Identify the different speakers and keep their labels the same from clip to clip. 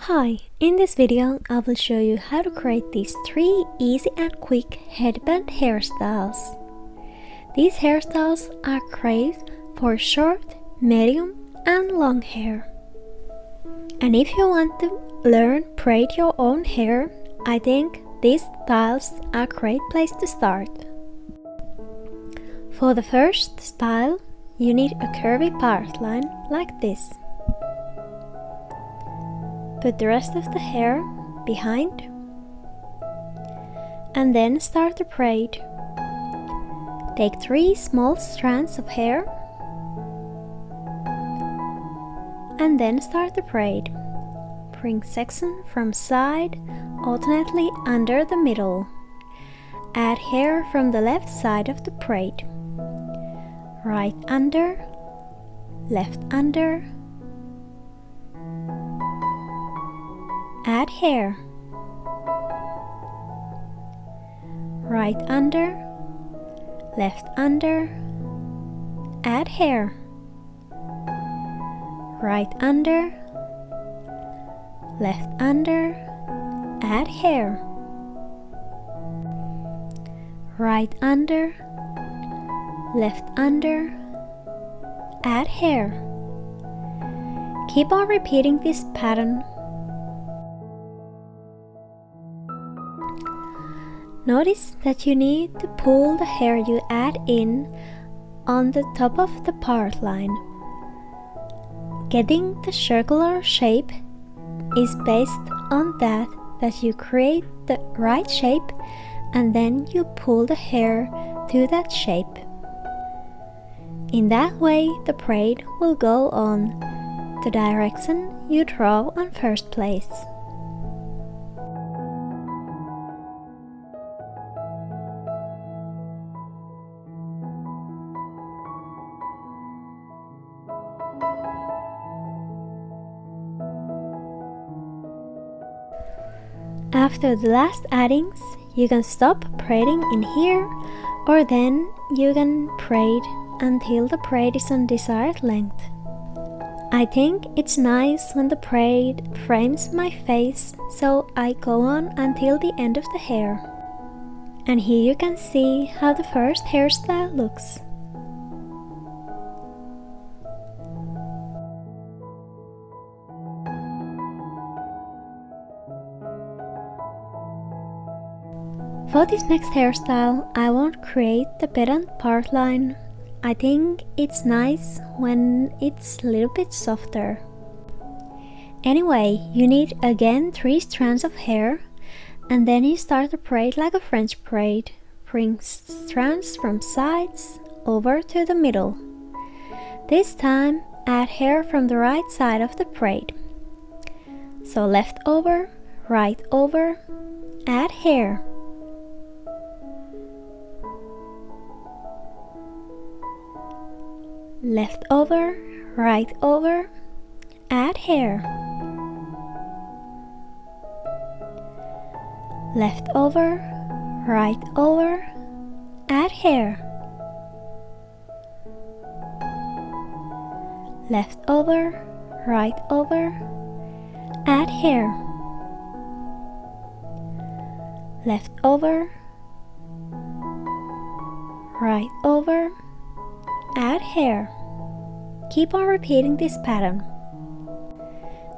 Speaker 1: Hi, in this video I will show you how to create these 3 easy and quick headband hairstyles. These hairstyles are great for short, medium and long hair. And if you want to learn braid your own hair, I think these styles are a great place to start. For the first style, you need a curvy part line like this. Put the rest of the hair behind and then start the braid. Take 3 small strands of hair and then start the braid. Bring section from side alternately under the middle. Add hair from the left side of the braid. Right under, left under. Add hair. Right under, left under. Add hair. Right under, left under. Add hair. Right under, left under. Add hair. Keep on repeating this pattern. Notice that you need to pull the hair you add in on the top of the part line. Getting the circular shape is based on that you create the right shape and then you pull the hair to that shape. In that way, the braid will go on the direction you draw on first place. After the last addings, you can stop braiding in here, or then you can braid until the braid is on desired length. I think it's nice when the braid frames my face, so I go on until the end of the hair. And here you can see how the first hairstyle looks. For this next hairstyle, I won't create the pedant part line. I think it's nice when it's a little bit softer. Anyway, you need again 3 strands of hair, and then you start the braid like a French braid. Bring strands from sides over to the middle. This time, add hair from the right side of the braid. So left over, right over, add hair. Left over, right over, add hair. Left over, right over, add hair. Left over, right over, add hair. Left over, right over, add hair. Keep on repeating this pattern.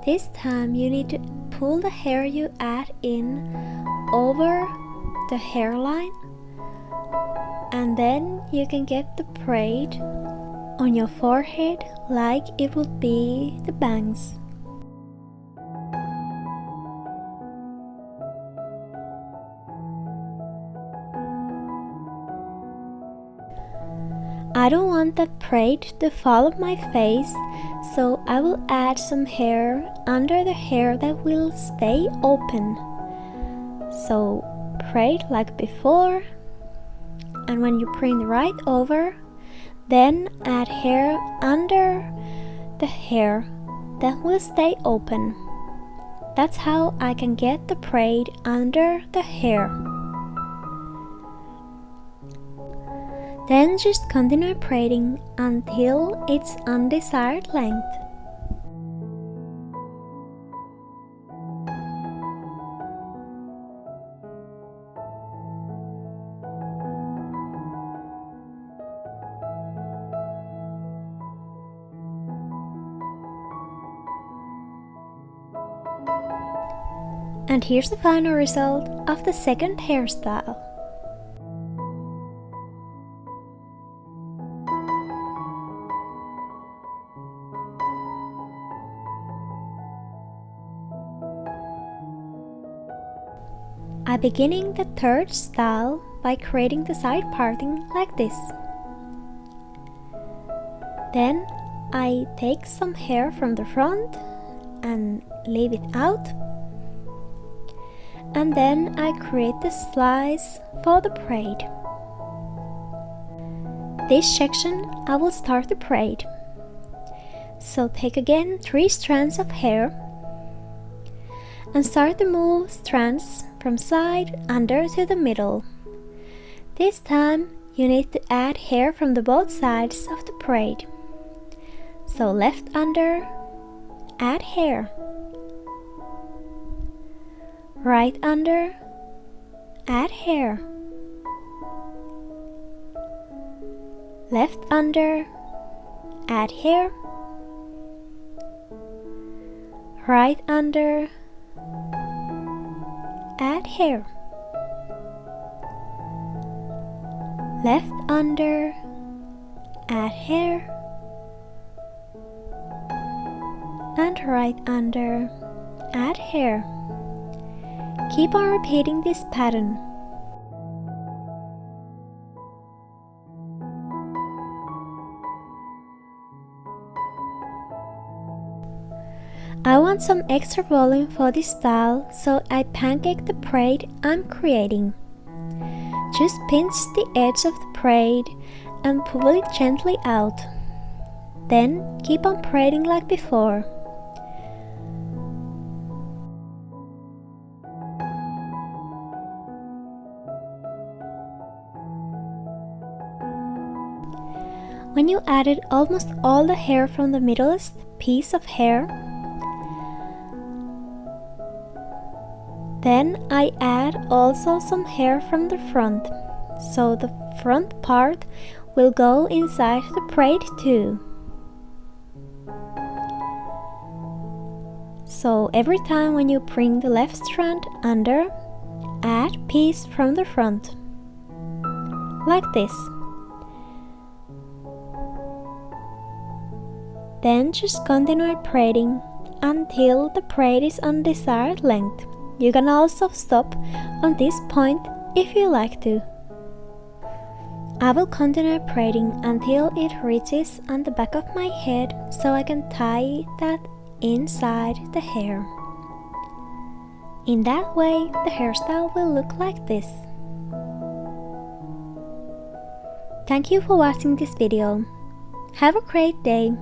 Speaker 1: This time you need to pull the hair you add in over the hairline, and then you can get the braid on your forehead like it would be the bangs. I don't want that braid to follow my face, so I will add some hair under the hair that will stay open. So braid like before, and when you bring right over, then add hair under the hair that will stay open. That's how I can get the braid under the hair. Then just continue braiding until it's undesired length. And here's the final result of the second hairstyle. I'm beginning the third style by creating the side parting like this. Then I take some hair from the front and leave it out. And then I create the slice for the braid. This section I will start the braid. So take again 3 strands of hair and start to move strands from side under to the middle. This time you need to add hair from the both sides of the braid. So left under, add hair. Right under, add hair. Left under, add hair. Right under, add hair. Left under, add hair. And right under, add hair. Keep on repeating this pattern. I want some extra volume for this style, so I pancake the braid I'm creating. Just pinch the edge of the braid and pull it gently out. Then keep on braiding like before. When you added almost all the hair from the middlest piece of hair, then I add also some hair from the front, so the front part will go inside the braid too. So every time when you bring the left strand under, add piece from the front, like this. Then just continue braiding until the braid is on desired length. You can also stop on this point if you like to. I will continue braiding until it reaches on the back of my head, so I can tie that inside the hair. In that way, the hairstyle will look like this. Thank you for watching this video. Have a great day.